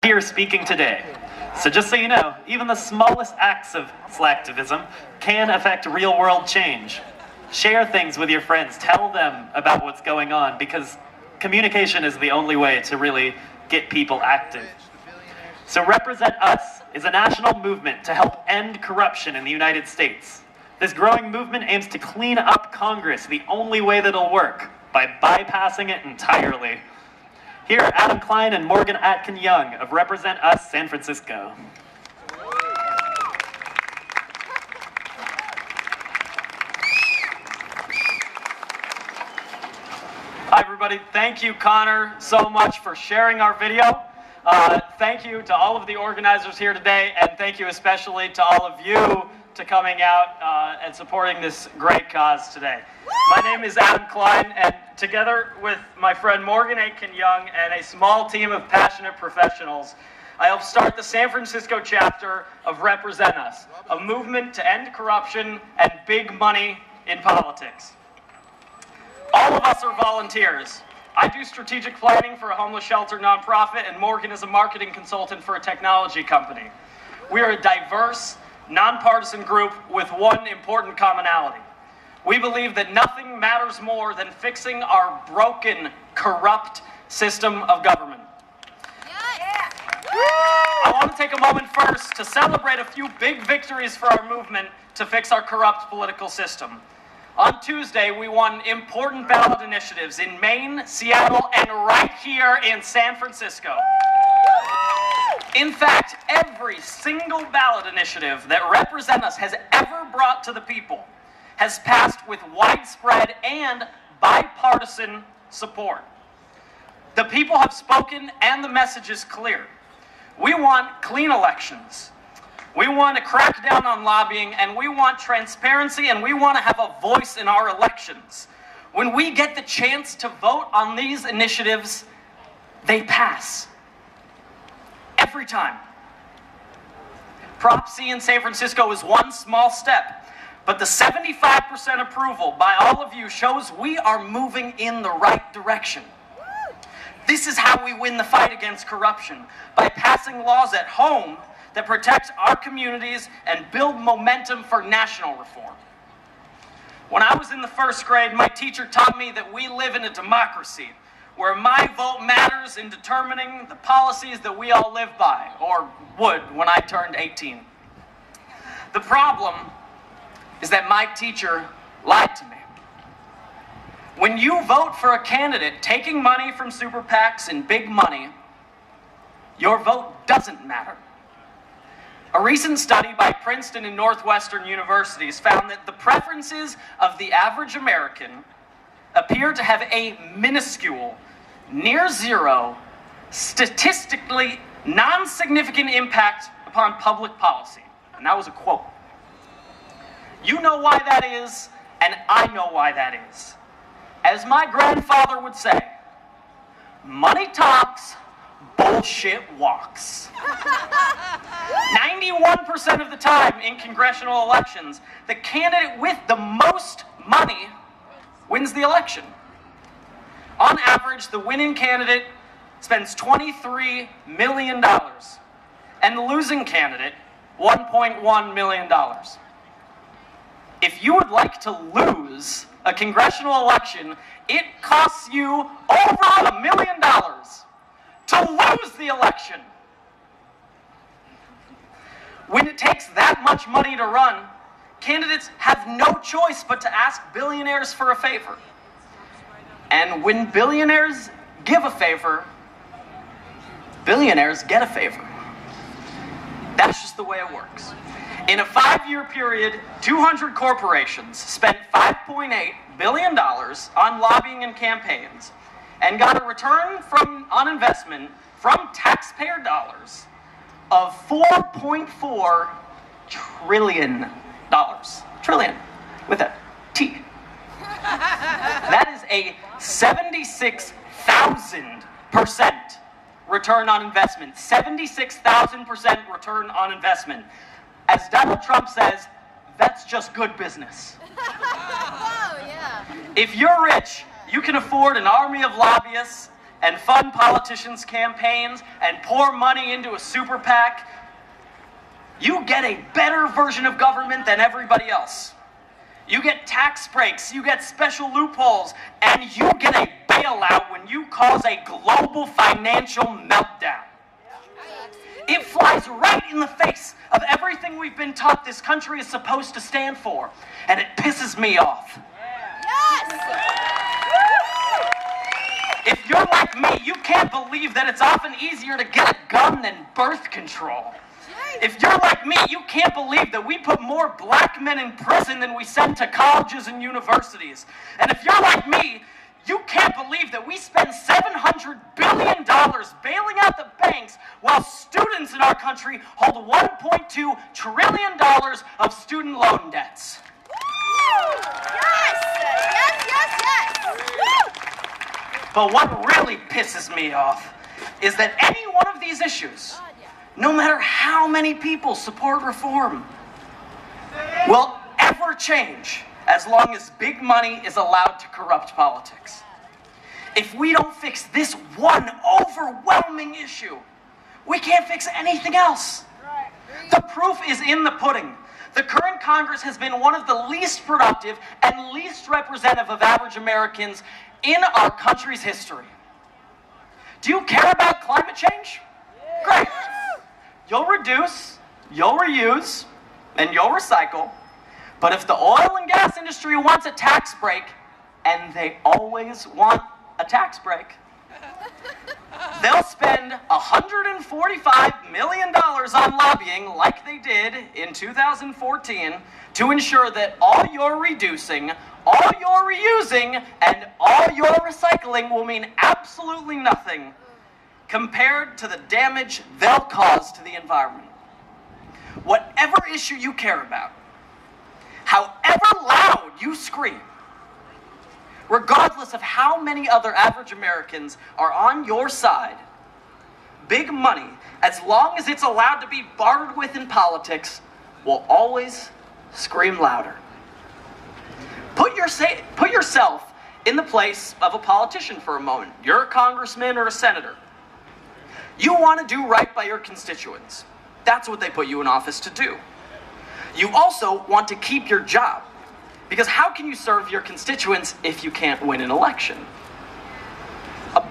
here speaking today. So just so you know, even the smallest acts of slacktivism can affect real-world change. Share things with your friends. Tell them about what's going on, because communication is the only way to really get people active. So Represent Us is a national movement to help end corruption in the United States. This growing movement aims to clean up Congress the only way that it'll work, by bypassing it entirely. Here are Adam Klein and Morgan Atkin-Young of Represent Us San Francisco. Hi everybody, thank you Connor so much for sharing our video. Thank you to all of the organizers here today, and thank you especially to all of you to coming out and supporting this great cause today. My name is Adam Klein, and together with my friend Morgan Atkin-Young and a small team of passionate professionals, I helped start the San Francisco chapter of Represent Us, a movement to end corruption and big money in politics. All of us are volunteers. I do strategic planning for a homeless shelter nonprofit, and Morgan is a marketing consultant for a technology company. We are a diverse, nonpartisan group with one important commonality. We believe that nothing matters more than fixing our broken, corrupt system of government. Yeah. I want to take a moment first to celebrate a few big victories for our movement to fix our corrupt political system. On Tuesday, we won important ballot initiatives in Maine, Seattle, and right here in San Francisco. In fact, every single ballot initiative that Represent Us has ever brought to the people has passed with widespread and bipartisan support. The people have spoken and the message is clear. We want clean elections. We want to crack down on lobbying, and we want transparency, and we want to have a voice in our elections. When we get the chance to vote on these initiatives, they pass. Every time. Prop C in San Francisco is one small step, but the 75% approval by all of you shows we are moving in the right direction. This is how we win the fight against corruption, by passing laws at home that protect our communities and build momentum for national reform. When I was in the first grade, my teacher taught me that we live in a democracy where my vote matters in determining the policies that we all live by, or would when I turned 18. The problem is that my teacher lied to me. When you vote for a candidate taking money from super PACs and big money, your vote doesn't matter. A recent study by Princeton and Northwestern universities found that the preferences of the average American appear to have a minuscule, near zero, statistically non-significant impact upon public policy. And that was a quote. You know why that is, and I know why that is. As my grandfather would say, money talks, bullshit walks. 91% of the time in congressional elections, the candidate with the most money wins the election. On average, the winning candidate spends $23 million, and the losing candidate, $1.1 million. If you would like to lose a congressional election, it costs you over $1 million to lose the election. When it takes that much money to run, candidates have no choice but to ask billionaires for a favor. And when billionaires give a favor, billionaires get a favor. That's just the way it works. In a 5-year period, 200 corporations spent $5.8 billion on lobbying and campaigns and got a return on investment from taxpayer dollars of $4.4 trillion. Trillion, with a T. That is a 76,000% return on investment. 76,000% return on investment. As Donald Trump says, that's just good business. Oh, yeah. If you're rich, you can afford an army of lobbyists, and fund politicians' campaigns and pour money into a super PAC, you get a better version of government than everybody else. You get tax breaks, you get special loopholes, and you get a bailout when you cause a global financial meltdown. It flies right in the face of everything we've been taught this country is supposed to stand for, and it pisses me off. If you're like me, you can't believe that it's often easier to get a gun than birth control. If you're like me, you can't believe that we put more black men in prison than we send to colleges and universities. And if you're like me, you can't believe that we spend $700 billion bailing out the banks while students in our country hold $1.2 trillion of student loan debts. Yes! But what really pisses me off is that any one of these issues, no matter how many people support reform, will ever change as long as big money is allowed to corrupt politics. If we don't fix this one overwhelming issue, we can't fix anything else. The proof is in the pudding. The current Congress has been one of the least productive and least representative of average Americans in our country's history. Do you care about climate change? Great. You'll reduce, you'll reuse, and you'll recycle. But if the oil and gas industry wants a tax break, and they always want a tax break, they'll spend $145 million on lobbying like they did in 2014 to ensure that all your reducing, all your reusing, and all your recycling will mean absolutely nothing compared to the damage they'll cause to the environment. Whatever issue you care about, however loud you scream, regardless of how many other average Americans are on your side, big money, as long as it's allowed to be bartered with in politics, will always scream louder. Put yourself in the place of a politician for a moment. You're a congressman or a senator. You want to do right by your constituents. That's what they put you in office to do. You also want to keep your job. Because how can you serve your constituents if you can't win an election?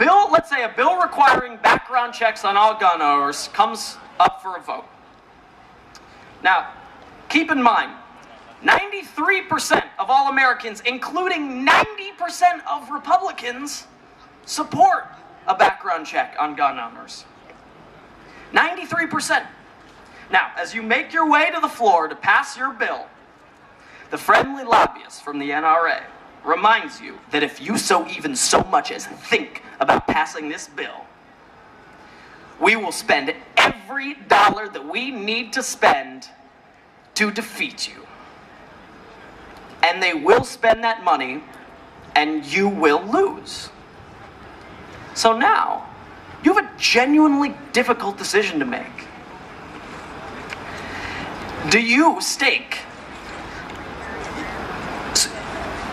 Let's say a bill requiring background checks on all gun owners comes up for a vote. Now, keep in mind, 93% of all Americans, including 90% of Republicans, support a background check on gun owners. 93%. Now, as you make your way to the floor to pass your bill, the friendly lobbyist from the NRA reminds you that if you even so much as think about passing this bill, we will spend every dollar that we need to spend to defeat you. And they will spend that money, and you will lose. So now, you have a genuinely difficult decision to make. Do you stake?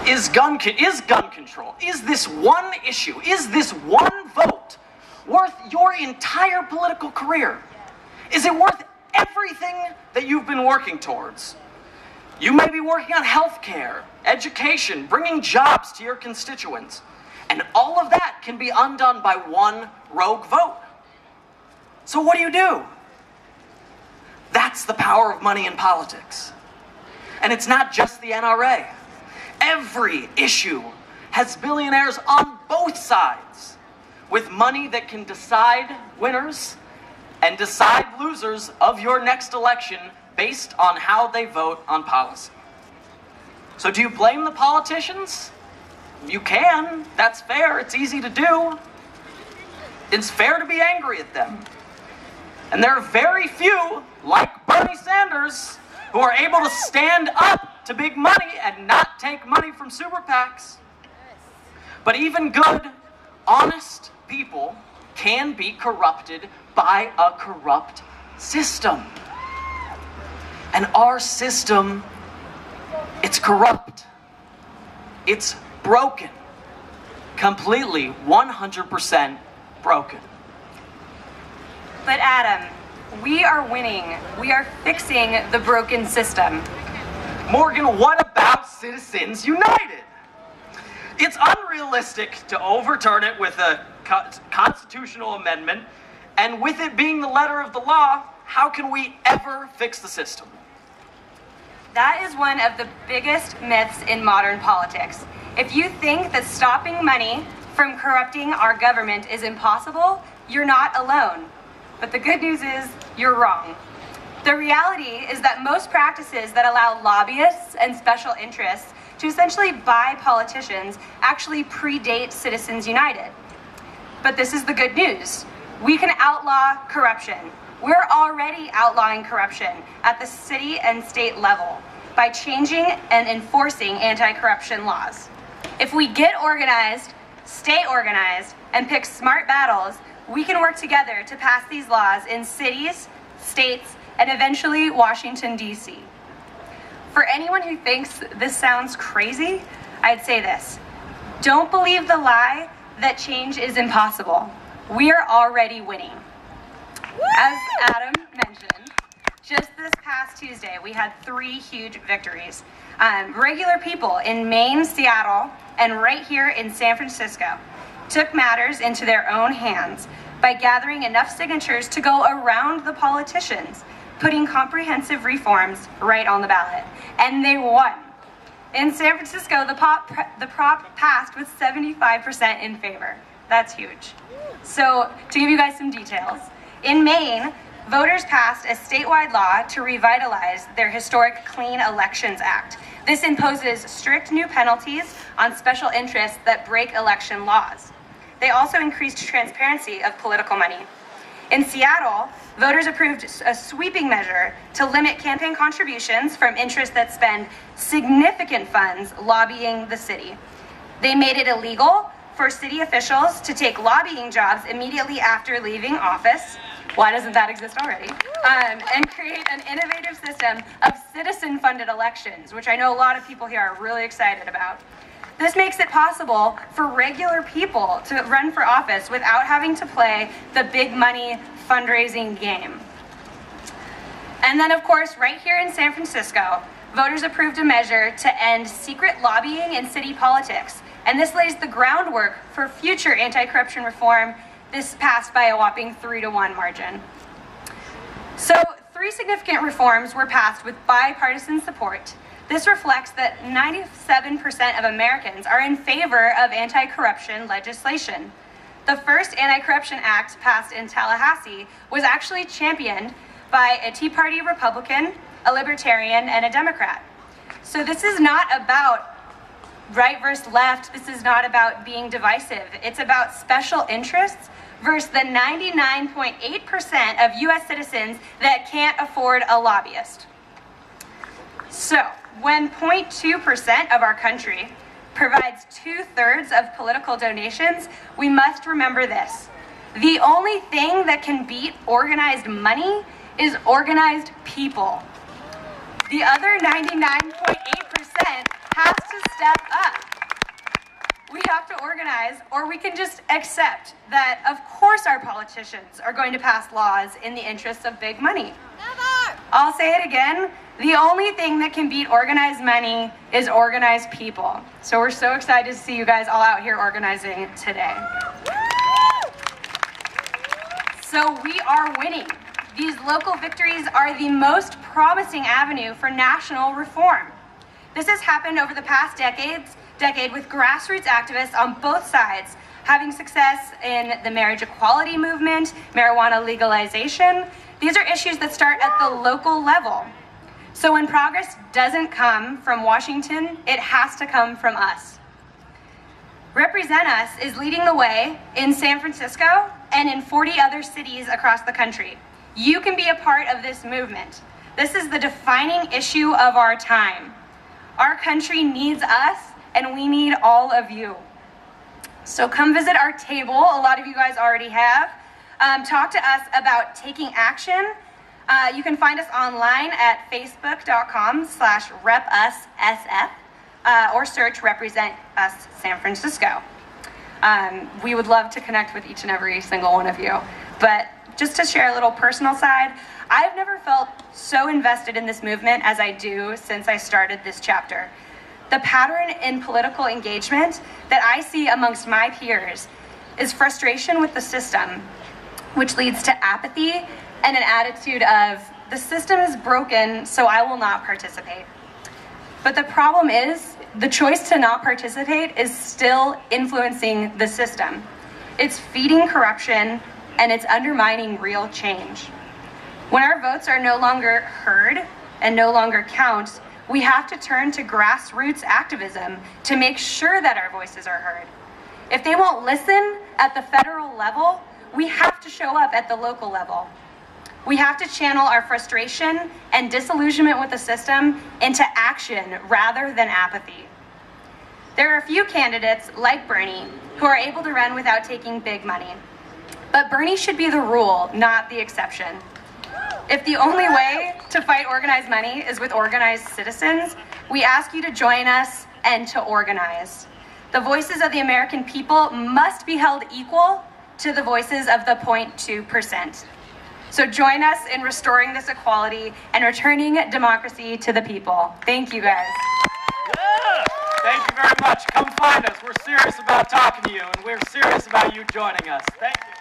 Is gun control, is this one issue, is this one vote worth your entire political career? Is it worth everything that you've been working towards? You may be working on healthcare, education, bringing jobs to your constituents, and all of that can be undone by one rogue vote. So what do? That's the power of money in politics. And it's not just the NRA. Every issue has billionaires on both sides with money that can decide winners and decide losers of your next election based on how they vote on policy. So do you blame the politicians? You can. That's fair. It's easy to do. It's fair to be angry at them. And there are very few, like Bernie Sanders, who are able to stand up to big money and not take money from super PACs. But even good, honest people can be corrupted by a corrupt system. And our system, it's corrupt. It's broken. Completely, 100% broken. But Adam, we are winning. We are fixing the broken system. Morgan, what about Citizens United? It's unrealistic to overturn it with a constitutional amendment, and with it being the letter of the law, how can we ever fix the system? That is one of the biggest myths in modern politics. If you think that stopping money from corrupting our government is impossible, you're not alone. But the good news is, you're wrong. The reality is that most practices that allow lobbyists and special interests to essentially buy politicians actually predate Citizens United. But this is the good news. We can outlaw corruption. We're already outlawing corruption at the city and state level by changing and enforcing anti-corruption laws. If we get organized, stay organized, and pick smart battles, we can work together to pass these laws in cities, states, and eventually Washington, D.C. For anyone who thinks this sounds crazy, I'd say this. Don't believe the lie that change is impossible. We are already winning. As Adam mentioned, just this past Tuesday, we had 3 huge victories. Regular people in Maine, Seattle, and right here in San Francisco took matters into their own hands by gathering enough signatures to go around the politicians, putting comprehensive reforms right on the ballot. And they won. In San Francisco, the prop passed with 75% in favor. That's huge. So, to give you guys some details, in Maine, voters passed a statewide law to revitalize their historic Clean Elections Act. This imposes strict new penalties on special interests that break election laws. They also increased transparency of political money. In Seattle, voters approved a sweeping measure to limit campaign contributions from interests that spend significant funds lobbying the city. They made it illegal for city officials to take lobbying jobs immediately after leaving office. Why doesn't that exist already? And create an innovative system of citizen-funded elections, which I know a lot of people here are really excited about. This makes it possible for regular people to run for office without having to play the big money fundraising game. And then, of course, right here in San Francisco, voters approved a measure to end secret lobbying in city politics. And this lays the groundwork for future anti-corruption reform. This passed by a whopping 3-to-1 margin. So 3 significant reforms were passed with bipartisan support. This reflects that 97% of Americans are in favor of anti-corruption legislation. The first Anti-Corruption Act passed in Tallahassee was actually championed by a Tea Party Republican, a Libertarian, and a Democrat. So this is not about right versus left. This is not about being divisive. It's about special interests versus the 99.8% of US citizens that can't afford a lobbyist. So, when 0.2% of our country provides 2/3 of political donations, we must remember this. The only thing that can beat organized money is organized people. The other 99.8% has to step up. We have to organize, or we can just accept that, of course, our politicians are going to pass laws in the interests of big money. Never! I'll say it again. The only thing that can beat organized money is organized people. So we're so excited to see you guys all out here organizing today. So we are winning. These local victories are the most promising avenue for national reform. This has happened over the past decade with grassroots activists on both sides having success in the marriage equality movement, marijuana legalization. These are issues that start at the local level. So when progress doesn't come from Washington, it has to come from us. Represent Us is leading the way in San Francisco and in 40 other cities across the country. You can be a part of this movement. This is the defining issue of our time. Our country needs us, and we need all of you. So come visit our table. A lot of you guys already have. Talk to us about taking action. You can find us online at facebook.com/repussf or search Represent Us San Francisco. We would love to connect with each and every single one of you. But just to share a little personal side, I've never felt so invested in this movement as I do since I started this chapter. The pattern in political engagement that I see amongst my peers is frustration with the system, which leads to apathy and an attitude of, the system is broken, so I will not participate. But the problem is, the choice to not participate is still influencing the system. It's feeding corruption, and it's undermining real change. When our votes are no longer heard and no longer count, we have to turn to grassroots activism to make sure that our voices are heard. If they won't listen at the federal level, we have to show up at the local level. We have to channel our frustration and disillusionment with the system into action rather than apathy. There are a few candidates, like Bernie, who are able to run without taking big money. But Bernie should be the rule, not the exception. If the only way to fight organized money is with organized citizens, we ask you to join us and to organize. The voices of the American people must be held equal to the voices of the 0.2%. So join us in restoring this equality and returning democracy to the people. Thank you, guys. Yeah. Thank you very much. Come find us. We're serious about talking to you, and we're serious about you joining us. Thank you.